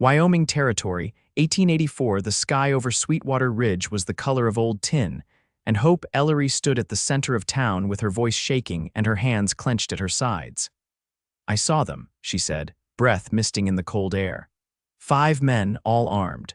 Wyoming Territory, 1884. The sky over Sweetwater Ridge was the color of old tin, and Hope Ellery stood at the center of town with her voice shaking and her hands clenched at her sides. "I saw them," she said, breath misting in the cold air. 5 men, all armed.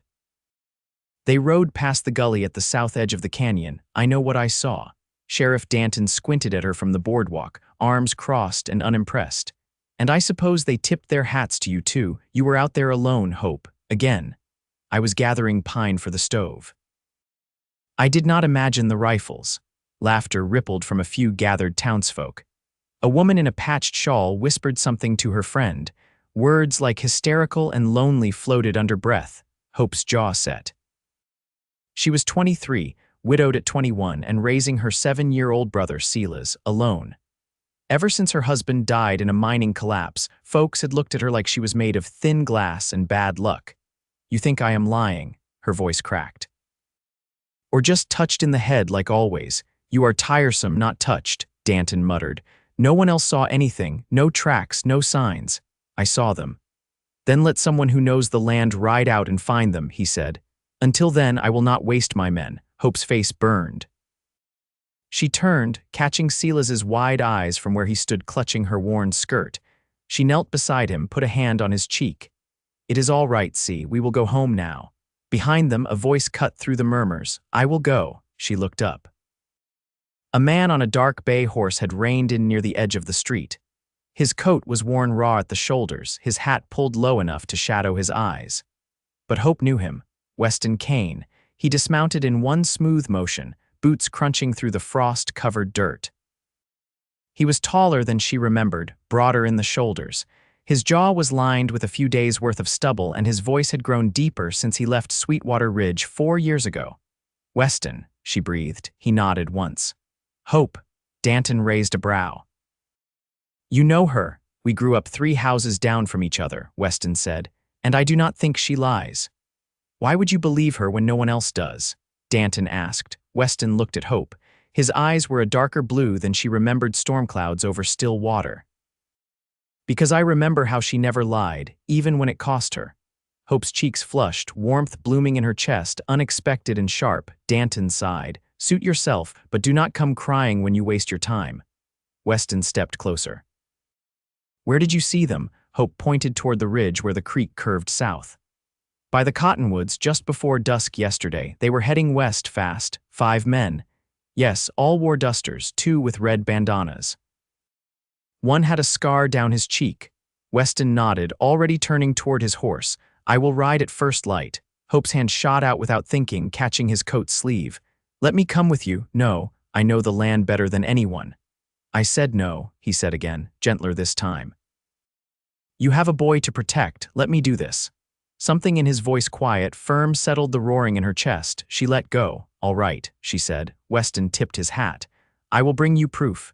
They rode past the gully at the south edge of the canyon. "I know what I saw." Sheriff Danton squinted at her from the boardwalk, arms crossed and unimpressed. "And I suppose they tipped their hats to you too. You were out there alone, Hope, again." "I was gathering pine for the stove." "I did not imagine the rifles." Laughter rippled from a few gathered townsfolk. A woman in a patched shawl whispered something to her friend. Words like hysterical and lonely floated under breath. Hope's jaw set. She was 23, widowed at 21, and raising her 7-year-old brother, Silas, alone. Ever since her husband died in a mining collapse, folks had looked at her like she was made of thin glass and bad luck. "You think I am lying," her voice cracked. "Or just touched in the head like always. You are tiresome, not touched," Danton muttered. "No one else saw anything, no tracks, no signs." "I saw them." "Then let someone who knows the land ride out and find them," he said. "Until then, I will not waste my men." Hope's face burned. She turned, catching Silas's wide eyes from where he stood clutching her worn skirt. She knelt beside him, put a hand on his cheek. "It is all right, See, we will go home now." Behind them, a voice cut through the murmurs. "I will go." She looked up. A man on a dark bay horse had reined in near the edge of the street. His coat was worn raw at the shoulders, his hat pulled low enough to shadow his eyes. But Hope knew him. Weston Kane. He dismounted in one smooth motion, boots crunching through the frost-covered dirt. He was taller than she remembered, broader in the shoulders. His jaw was lined with a few days' worth of stubble, and his voice had grown deeper since he left Sweetwater Ridge 4 years ago. "Weston," she breathed. He nodded once. "Hope." Danton raised a brow. "You know her. We grew up 3 houses down from each other," Weston said, "and I do not think she lies." "Why would you believe her when no one else does?" Danton asked. Weston looked at Hope. His eyes were a darker blue than she remembered storm clouds over still water. "Because I remember how she never lied, even when it cost her." Hope's cheeks flushed, warmth blooming in her chest, unexpected and sharp. Danton sighed. "Suit yourself, but do not come crying when you waste your time." Weston stepped closer. "Where did you see them?" Hope pointed toward the ridge where the creek curved south. "By the cottonwoods just before dusk yesterday. They were heading west fast. 5 men. Yes, all wore dusters, 2 with red bandanas. One had a scar down his cheek." Weston nodded, already turning toward his horse. "I will ride at first light." Hope's hand shot out without thinking, catching his coat sleeve. "Let me come with you." "No, I know the land better than anyone." "I said no," he said again, gentler this time. "You have a boy to protect. Let me do this." Something in his voice, quiet, firm, settled the roaring in her chest. She let go. "All right," she said. Weston tipped his hat. "I will bring you proof."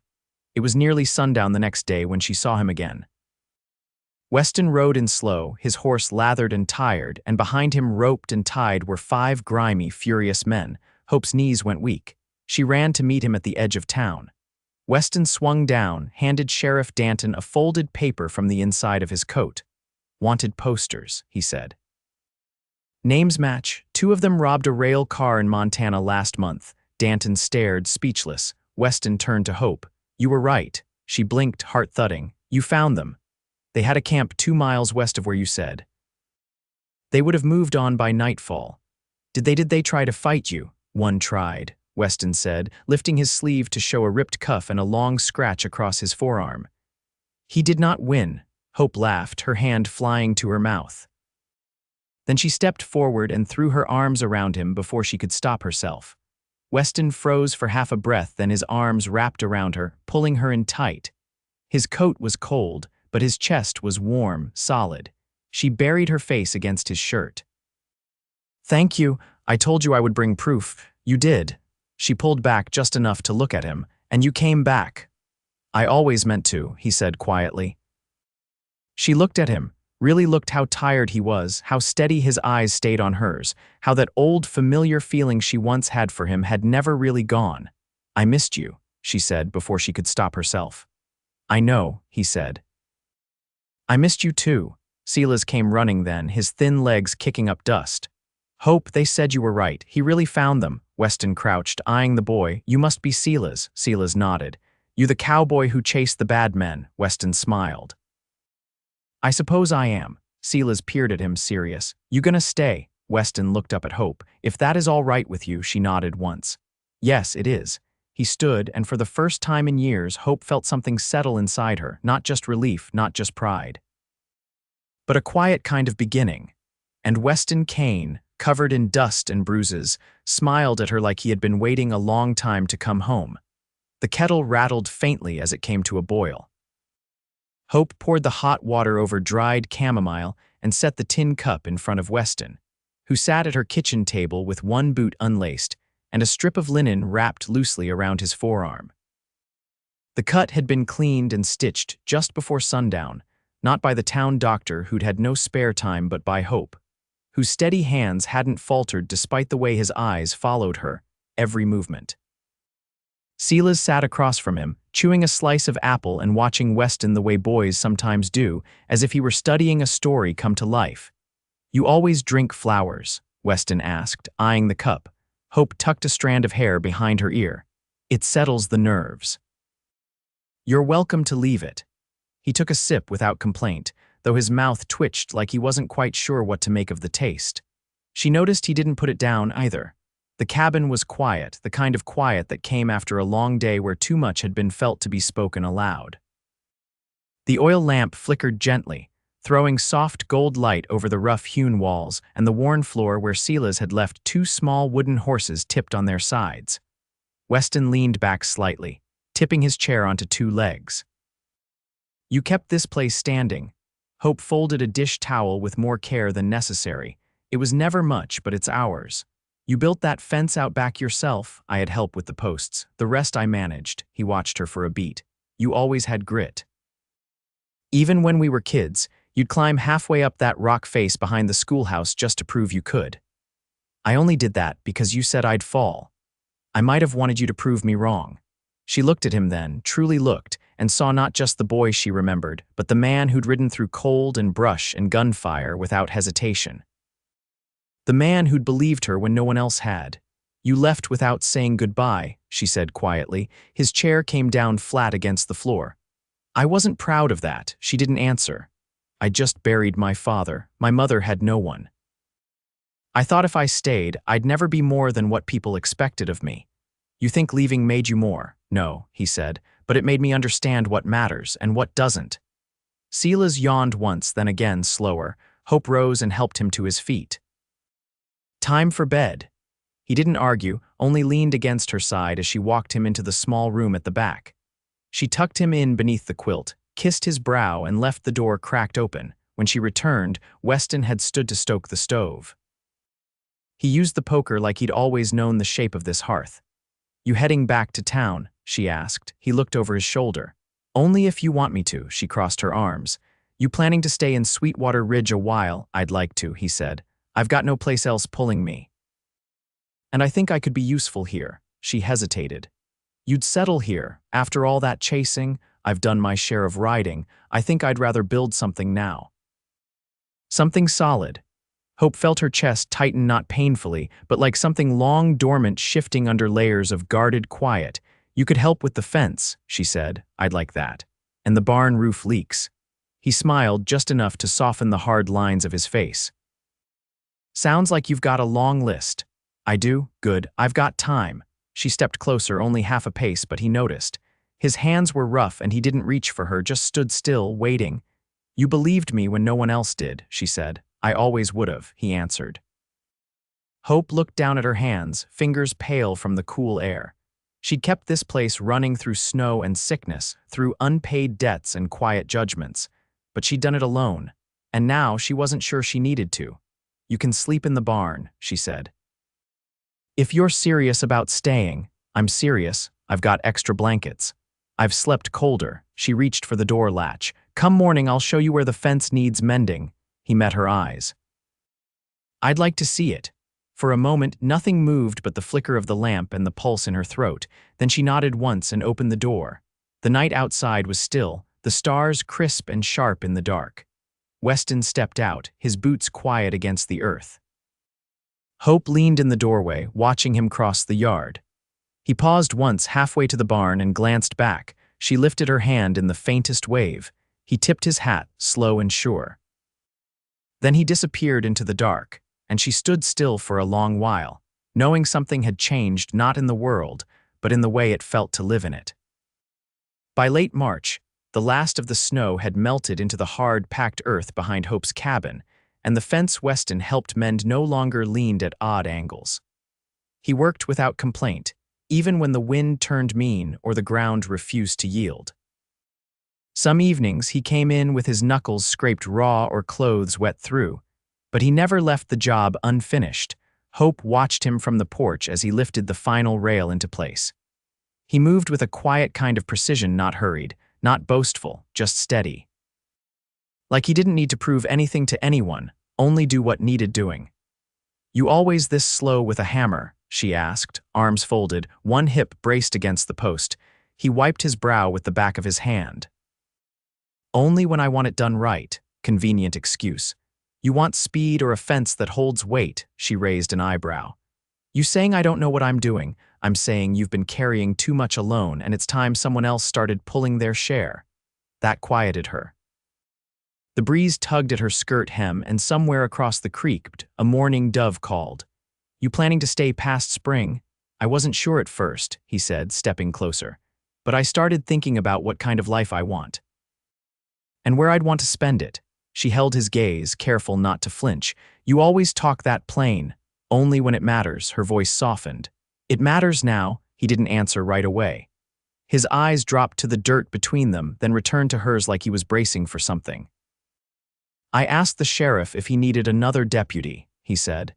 It was nearly sundown the next day when she saw him again. Weston rode in slow, his horse lathered and tired, and behind him, roped and tied, were 5 grimy, furious men. Hope's knees went weak. She ran to meet him at the edge of town. Weston swung down, handed Sheriff Danton a folded paper from the inside of his coat. "Wanted posters," he said. "Names match. 2 of them robbed a rail car in Montana last month." Danton stared, speechless. Weston turned to Hope. "You were right." She blinked, heart thudding. "You found them. They had a camp 2 miles west of where you said. They would have moved on by nightfall." Did they try to fight you?" "One tried," Weston said, lifting his sleeve to show a ripped cuff and a long scratch across his forearm. "He did not win." Hope laughed, her hand flying to her mouth. Then she stepped forward and threw her arms around him before she could stop herself. Weston froze for half a breath, then his arms wrapped around her, pulling her in tight. His coat was cold, but his chest was warm, solid. She buried her face against his shirt. "Thank you. I told you I would bring proof. You did." She pulled back just enough to look at him. "And you came back." "I always meant to," he said quietly. She looked at him, really looked how tired he was, how steady his eyes stayed on hers, how that old familiar feeling she once had for him had never really gone. "I missed you," she said before she could stop herself. "I know," he said. "I missed you too." Silas came running then, his thin legs kicking up dust. Hope, they said you were right. He really found them. Weston crouched, eyeing the boy. You must be Silas. Silas nodded. You the cowboy who chased the bad men. Weston smiled. I suppose I am. Silas peered at him, serious. You gonna stay? Weston looked up at Hope. If that is all right with you, she nodded once. Yes, it is. He stood, and for the first time in years, Hope felt something settle inside her, not just relief, not just pride, but a quiet kind of beginning. And Weston Kane, covered in dust and bruises, smiled at her like he had been waiting a long time to come home. The kettle rattled faintly as it came to a boil. Hope poured the hot water over dried chamomile and set the tin cup in front of Weston, who sat at her kitchen table with one boot unlaced and a strip of linen wrapped loosely around his forearm. The cut had been cleaned and stitched just before sundown, not by the town doctor who'd had no spare time but by Hope, whose steady hands hadn't faltered despite the way his eyes followed her every movement. Silas sat across from him, chewing a slice of apple and watching Weston the way boys sometimes do, as if he were studying a story come to life. You always drink flowers? Weston asked, eyeing the cup. Hope tucked a strand of hair behind her ear. It settles the nerves. You're welcome to leave it. He took a sip without complaint, though his mouth twitched like he wasn't quite sure what to make of the taste. She noticed he didn't put it down either. The cabin was quiet, the kind of quiet that came after a long day where too much had been felt to be spoken aloud. The oil lamp flickered gently, throwing soft gold light over the rough-hewn walls and the worn floor where Silas had left two small wooden horses tipped on their sides. Weston leaned back slightly, tipping his chair onto two legs. You kept this place standing. Hope folded a dish towel with more care than necessary. It was never much, but it's ours. You built that fence out back yourself. I had help with the posts. The rest I managed. He watched her for a beat. You always had grit. Even when we were kids, you'd climb halfway up that rock face behind the schoolhouse just to prove you could. I only did that because you said I'd fall. I might have wanted you to prove me wrong. She looked at him then, truly looked, and saw not just the boy she remembered, but the man who'd ridden through cold and brush and gunfire without hesitation. The man who'd believed her when no one else had. You left without saying goodbye, she said quietly. His chair came down flat against the floor. I wasn't proud of that. She didn't answer. I just buried my father. My mother had no one. I thought if I stayed, I'd never be more than what people expected of me. You think leaving made you more? No, he said, but it made me understand what matters and what doesn't. Silas yawned once, then again, slower. Hope rose and helped him to his feet. Time for bed. He didn't argue, only leaned against her side as she walked him into the small room at the back. She tucked him in beneath the quilt, kissed his brow, and left the door cracked open. When she returned, Weston had stood to stoke the stove. He used the poker like he'd always known the shape of this hearth. You heading back to town? She asked. He looked over his shoulder. Only if you want me to, she crossed her arms. You planning to stay in Sweetwater Ridge a while? I'd like to, he said. I've got no place else pulling me. And I think I could be useful here. She hesitated. You'd settle here. After all that chasing, I've done my share of riding. I think I'd rather build something now. Something solid. Hope felt her chest tighten not painfully, but like something long dormant shifting under layers of guarded quiet. You could help with the fence, she said. I'd like that. And the barn roof leaks. He smiled just enough to soften the hard lines of his face. Sounds like you've got a long list. I do? Good. I've got time. She stepped closer, only half a pace, but he noticed. His hands were rough and he didn't reach for her, just stood still, waiting. You believed me when no one else did, she said. I always would have, he answered. Hope looked down at her hands, fingers pale from the cool air. She'd kept this place running through snow and sickness, through unpaid debts and quiet judgments. But she'd done it alone, and now she wasn't sure she needed to. You can sleep in the barn, she said. If you're serious about staying, I'm serious. I've got extra blankets. I've slept colder. She reached for the door latch. Come morning, I'll show you where the fence needs mending. He met her eyes. I'd like to see it. For a moment, nothing moved but the flicker of the lamp and the pulse in her throat. Then she nodded once and opened the door. The night outside was still, the stars crisp and sharp in the dark. Weston stepped out, his boots quiet against the earth. Hope leaned in the doorway, watching him cross the yard. He paused once halfway to the barn and glanced back. She lifted her hand in the faintest wave. He tipped his hat, slow and sure. Then he disappeared into the dark, and she stood still for a long while, knowing something had changed not in the world, but in the way it felt to live in it. By late March, the last of the snow had melted into the hard, packed earth behind Hope's cabin, and the fence Weston helped mend no longer leaned at odd angles. He worked without complaint, even when the wind turned mean or the ground refused to yield. Some evenings he came in with his knuckles scraped raw or clothes wet through, but he never left the job unfinished. Hope watched him from the porch as he lifted the final rail into place. He moved with a quiet kind of precision, not hurried, not boastful, just steady. Like he didn't need to prove anything to anyone, only do what needed doing. "You always this slow with a hammer?" she asked, arms folded, one hip braced against the post. He wiped his brow with the back of his hand. "Only when I want it done right." Convenient excuse. "You want speed or a fence that holds weight," she raised an eyebrow. "You saying I don't know what I'm doing? I'm saying you've been carrying too much alone and it's time someone else started pulling their share." That quieted her. The breeze tugged at her skirt hem, and somewhere across the creek, a mourning dove called. "You planning to stay past spring?" "I wasn't sure at first," he said, stepping closer. "But I started thinking about what kind of life I want. And where I'd want to spend it." She held his gaze, careful not to flinch. "You always talk that plain. Only when it matters," her voice softened. "It matters now." He didn't answer right away. His eyes dropped to the dirt between them, then returned to hers like he was bracing for something. "I asked the sheriff if he needed another deputy," he said.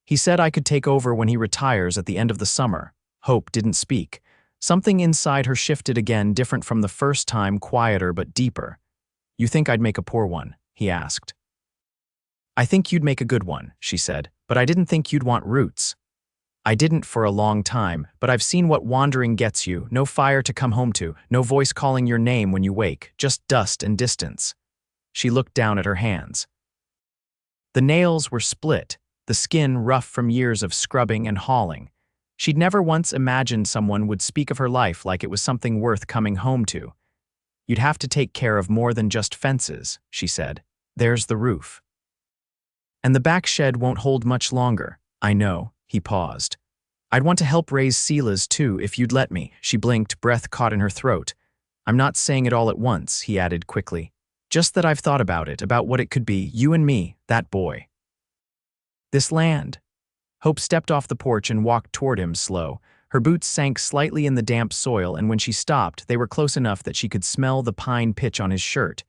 "He said I could take over when he retires at the end of the summer." Hope didn't speak. Something inside her shifted again, different from the first time, quieter but deeper. "You think I'd make a poor one?" he asked. "I think you'd make a good one," she said, "but I didn't think you'd want roots." "I didn't for a long time, but I've seen what wandering gets you. No fire to come home to, no voice calling your name when you wake, just dust and distance." She looked down at her hands. The nails were split, the skin rough from years of scrubbing and hauling. She'd never once imagined someone would speak of her life like it was something worth coming home to. "You'd have to take care of more than just fences," she said. "There's the roof. And the back shed won't hold much longer." "I know." He paused. "I'd want to help raise Sela's too, if you'd let me." She blinked, breath caught in her throat. "I'm not saying it all at once," he added quickly. "Just that I've thought about it, about what it could be, you and me, that boy. This land." Hope stepped off the porch and walked toward him, slow. Her boots sank slightly in the damp soil, and when she stopped, they were close enough that she could smell the pine pitch on his shirt.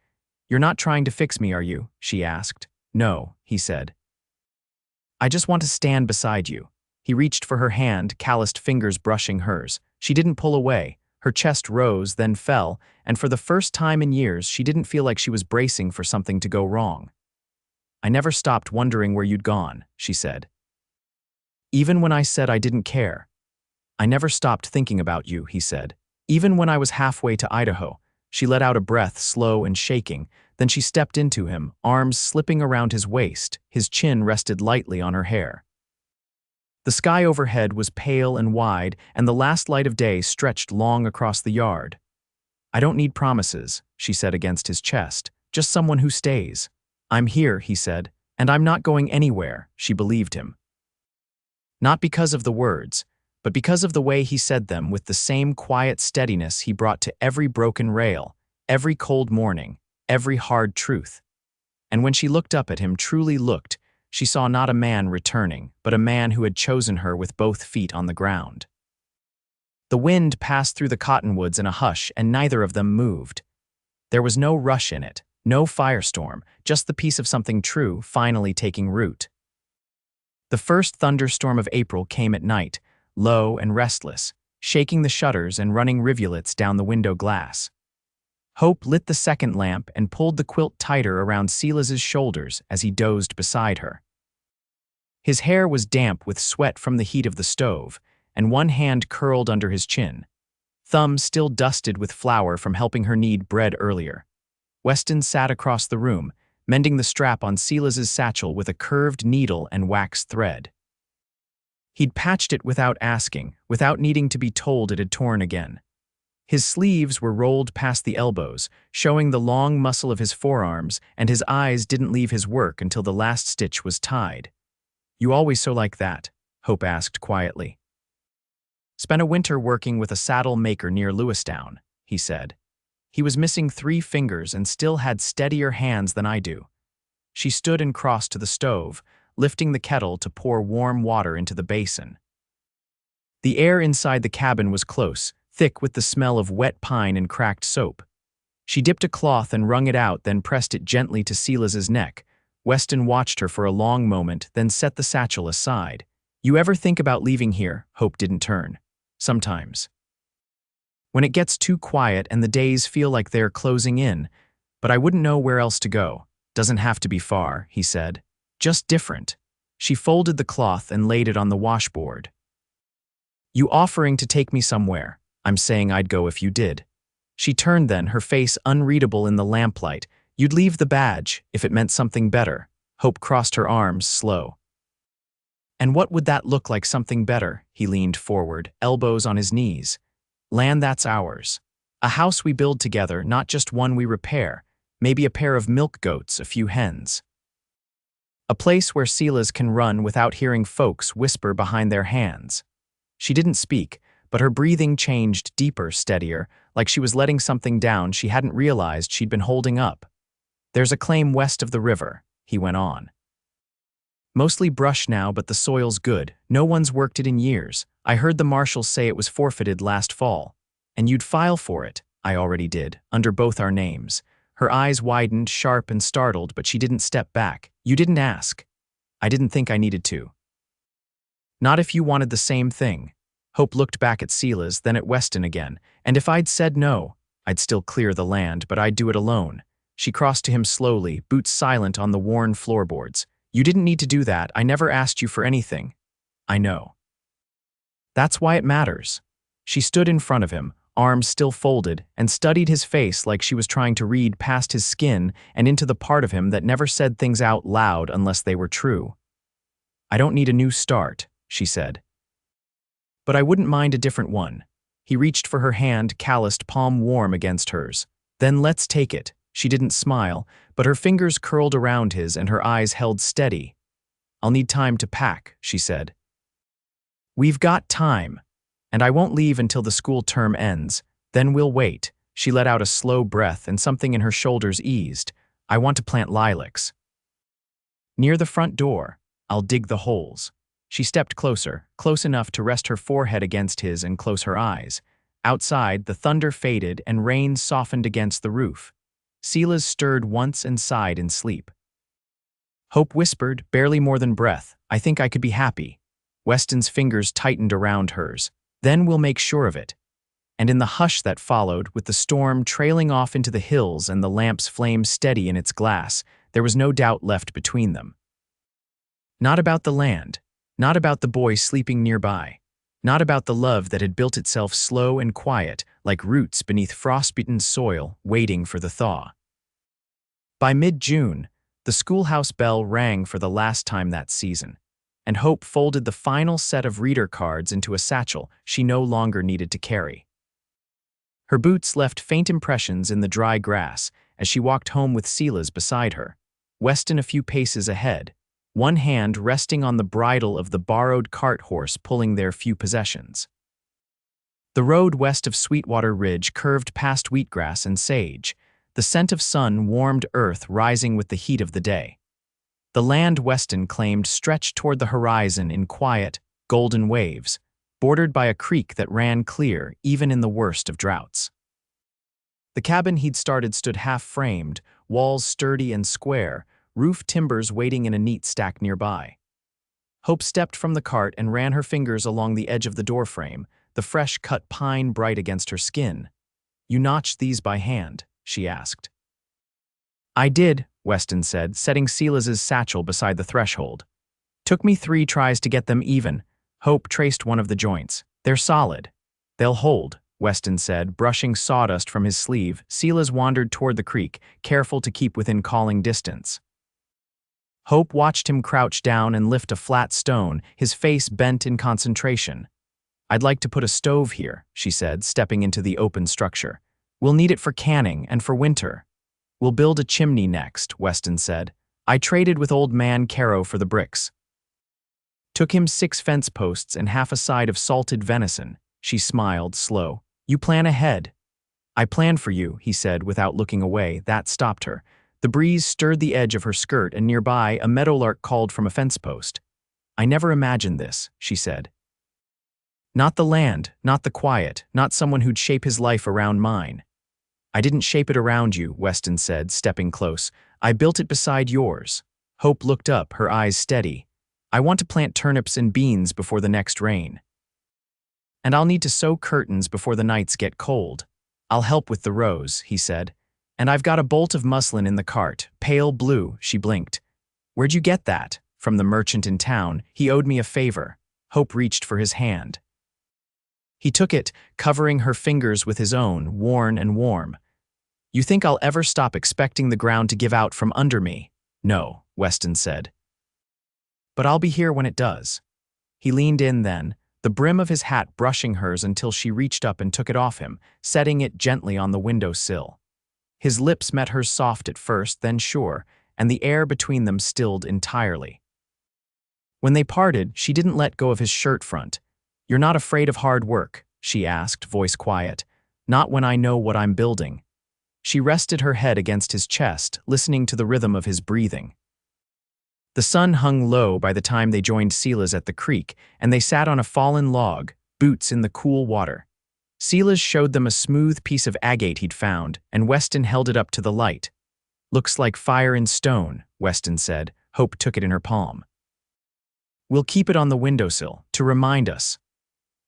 "You're not trying to fix me, are you?" she asked. "No," he said. "I just want to stand beside you." He reached for her hand, calloused fingers brushing hers. She didn't pull away. Her chest rose, then fell, and for the first time in years, she didn't feel like she was bracing for something to go wrong. "I never stopped wondering where you'd gone," she said. "Even when I said I didn't care. I never stopped thinking about you," he said. "Even when I was halfway to Idaho." She let out a breath, slow and shaking. Then she stepped into him, arms slipping around his waist. His chin rested lightly on her hair. The sky overhead was pale and wide, and the last light of day stretched long across the yard. "I don't need promises," she said against his chest. "Just someone who stays." "I'm here," he said, "and I'm not going anywhere." She believed him. Not because of the words, but because of the way he said them, with the same quiet steadiness he brought to every broken rail, every cold morning, every hard truth. And when she looked up at him, truly looked, she saw not a man returning, but a man who had chosen her with both feet on the ground. The wind passed through the cottonwoods in a hush, and neither of them moved. There was no rush in it, no firestorm, just the peace of something true finally taking root. The first thunderstorm of April came at night, low and restless, shaking the shutters and running rivulets down the window glass. Hope lit the second lamp and pulled the quilt tighter around Sela's shoulders as he dozed beside her. His hair was damp with sweat from the heat of the stove, and one hand curled under his chin, thumb still dusted with flour from helping her knead bread earlier. Weston sat across the room, mending the strap on Silas's satchel with a curved needle and wax thread. He'd patched it without asking, without needing to be told it had torn again. His sleeves were rolled past the elbows, showing the long muscle of his forearms, and his eyes didn't leave his work until the last stitch was tied. "You always so like that?" Hope asked quietly. "Spent a winter working with a saddle maker near Lewistown," he said. "He was missing 3 fingers and still had steadier hands than I do." She stood and crossed to the stove, lifting the kettle to pour warm water into the basin. The air inside the cabin was close, thick with the smell of wet pine and cracked soap. She dipped a cloth and wrung it out, then pressed it gently to Silas's neck. Weston watched her for a long moment, then set the satchel aside. "You ever think about leaving here?" Hope didn't turn. "Sometimes. When it gets too quiet and the days feel like they're closing in, but I wouldn't know where else to go. Doesn't have to be far," he said. "Just different." She folded the cloth and laid it on the washboard. "You offering to take me somewhere? I'm saying I'd go if you did." She turned then, her face unreadable in the lamplight. "You'd leave the badge if it meant something better." Hope crossed her arms, slow. "And what would that look like, something better?" He leaned forward, elbows on his knees. "Land that's ours. A house we build together, not just one we repair. Maybe a pair of milk goats, a few hens. A place where Silas can run without hearing folks whisper behind their hands." She didn't speak, but her breathing changed deeper, steadier, like she was letting something down she hadn't realized she'd been holding up. "There's a claim west of the river," he went on. "Mostly brush now, but the soil's good. No one's worked it in years. I heard the marshals say it was forfeited last fall. And you'd file for it." "I already did, under both our names." Her eyes widened, sharp and startled, but she didn't step back. "You didn't ask." "I didn't think I needed to." "Not if you wanted the same thing." Hope looked back at Silas, then at Weston again. "And if I'd said no, I'd still clear the land, but I'd do it alone." She crossed to him slowly, boots silent on the worn floorboards. "You didn't need to do that. I never asked you for anything." "I know. That's why it matters." She stood in front of him, arms still folded, and studied his face like she was trying to read past his skin and into the part of him that never said things out loud unless they were true. "I don't need a new start," she said. "But I wouldn't mind a different one." He reached for her hand, calloused, palm warm against hers. "Then let's take it." She didn't smile, but her fingers curled around his and her eyes held steady. "I'll need time to pack," she said. "We've got time. And I won't leave until the school term ends. Then we'll wait." She let out a slow breath and something in her shoulders eased. "I want to plant lilacs. Near the front door. I'll dig the holes." She stepped closer, close enough to rest her forehead against his and close her eyes. Outside, the thunder faded and rain softened against the roof. Silas stirred once and sighed in sleep. Hope whispered, barely more than breath, "I think I could be happy." Weston's fingers tightened around hers. "Then we'll make sure of it." And in the hush that followed, with the storm trailing off into the hills and the lamp's flame steady in its glass, there was no doubt left between them. Not about the land. Not about the boy sleeping nearby. Not about the love that had built itself slow and quiet, like roots beneath frostbitten soil, waiting for the thaw. By mid-June, the schoolhouse bell rang for the last time that season, and Hope folded the final set of reader cards into a satchel she no longer needed to carry. Her boots left faint impressions in the dry grass as she walked home with Silas beside her, Weston a few paces ahead, one hand resting on the bridle of the borrowed cart horse pulling their few possessions. The road west of Sweetwater Ridge curved past wheatgrass and sage, the scent of sun warmed earth rising with the heat of the day. The land Weston claimed stretched toward the horizon in quiet, golden waves, bordered by a creek that ran clear even in the worst of droughts. The cabin he'd started stood half-framed, walls sturdy and square, roof timbers waiting in a neat stack nearby. Hope stepped from the cart and ran her fingers along the edge of the doorframe, the fresh-cut pine bright against her skin. "You notched these by hand?" she asked. "I did," Weston said, setting Silas's satchel beside the threshold. "Took me 3 tries to get them even." Hope traced one of the joints. "They're solid. They'll hold." Weston said, brushing sawdust from his sleeve. Silas wandered toward the creek, careful to keep within calling distance. Hope watched him crouch down and lift a flat stone, his face bent in concentration. "I'd like to put a stove here," she said, stepping into the open structure. "We'll need it for canning and for winter." "We'll build a chimney next," Weston said. "I traded with old man Caro for the bricks." Took him 6 fence posts and half a side of salted venison. She smiled, slow. "You plan ahead." "I plan for you," he said without looking away. That stopped her. The breeze stirred the edge of her skirt, and nearby a meadowlark called from a fence post. "I never imagined this," she said. "Not the land, not the quiet, not someone who'd shape his life around mine." "I didn't shape it around you," Weston said, stepping close. "I built it beside yours." Hope looked up, her eyes steady. "I want to plant turnips and beans before the next rain. And I'll need to sew curtains before the nights get cold. I'll help with the rows," he said. "And I've got a bolt of muslin in the cart, pale blue," she blinked. "Where'd you get that?" "From the merchant in town. He owed me a favor." Hope reached for his hand. He took it, covering her fingers with his own, worn and warm. "You think I'll ever stop expecting the ground to give out from under me?" "No," Weston said. "But I'll be here when it does." He leaned in then, the brim of his hat brushing hers until she reached up and took it off him, setting it gently on the window sill. His lips met hers soft at first, then sure, and the air between them stilled entirely. When they parted, she didn't let go of his shirt front. "You're not afraid of hard work?" she asked, voice quiet. "Not when I know what I'm building." She rested her head against his chest, listening to the rhythm of his breathing. The sun hung low by the time they joined Silas at the creek, and they sat on a fallen log, boots in the cool water. Silas showed them a smooth piece of agate he'd found, and Weston held it up to the light. "Looks like fire in stone," Weston said. Hope took it in her palm. "We'll keep it on the windowsill, to remind us."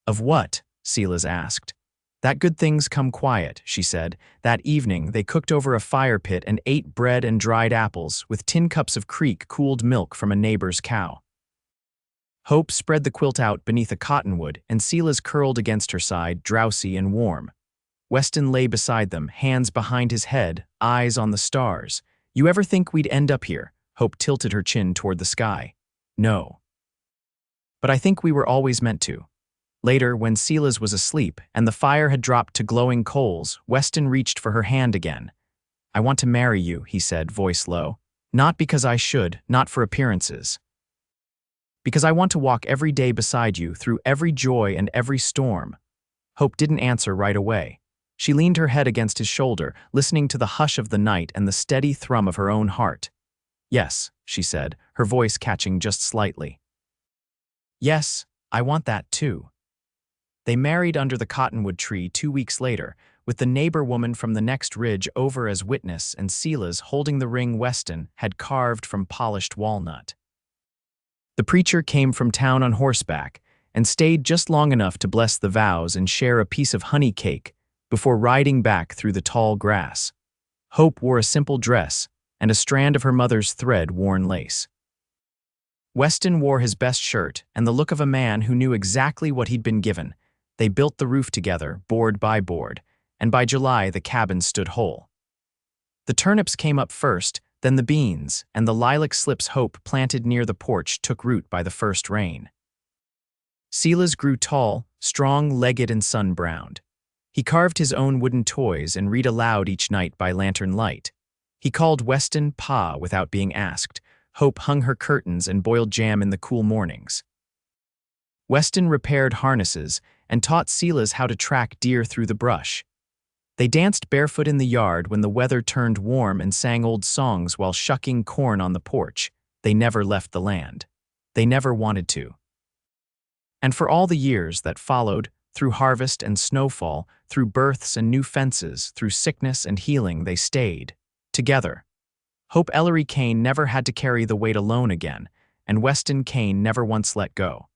"Of what?" Silas asked. "That good things come quiet," she said. That evening, they cooked over a fire pit and ate bread and dried apples, with tin cups of creek-cooled milk from a neighbor's cow. Hope spread the quilt out beneath a cottonwood, and Silas curled against her side, drowsy and warm. Weston lay beside them, hands behind his head, eyes on the stars. "You ever think we'd end up here?" Hope tilted her chin toward the sky. "No. But I think we were always meant to." Later, when Silas was asleep and the fire had dropped to glowing coals, Weston reached for her hand again. "I want to marry you," he said, voice low. "Not because I should, not for appearances. Because I want to walk every day beside you, through every joy and every storm." Hope didn't answer right away. She leaned her head against his shoulder, listening to the hush of the night and the steady thrum of her own heart. "Yes," she said, her voice catching just slightly. "Yes, I want that too." They married under the cottonwood tree 2 weeks later, with the neighbor woman from the next ridge over as witness and Silas holding the ring Weston had carved from polished walnut. The preacher came from town on horseback and stayed just long enough to bless the vows and share a piece of honey cake before riding back through the tall grass. Hope wore a simple dress and a strand of her mother's thread-worn lace. Weston wore his best shirt and the look of a man who knew exactly what he'd been given. They built the roof together, board by board, and by July the cabin stood whole. The turnips came up first, then the beans, and the lilac slips Hope planted near the porch took root by the first rain. Silas grew tall, strong-legged and sun-browned. He carved his own wooden toys and read aloud each night by lantern light. He called Weston Pa without being asked. Hope hung her curtains and boiled jam in the cool mornings. Weston repaired harnesses and taught Silas how to track deer through the brush. They danced barefoot in the yard when the weather turned warm and sang old songs while shucking corn on the porch. They never left the land. They never wanted to. And for all the years that followed, through harvest and snowfall, through births and new fences, through sickness and healing, they stayed together. Hope Ellery Kane never had to carry the weight alone again, and Weston Kane never once let go.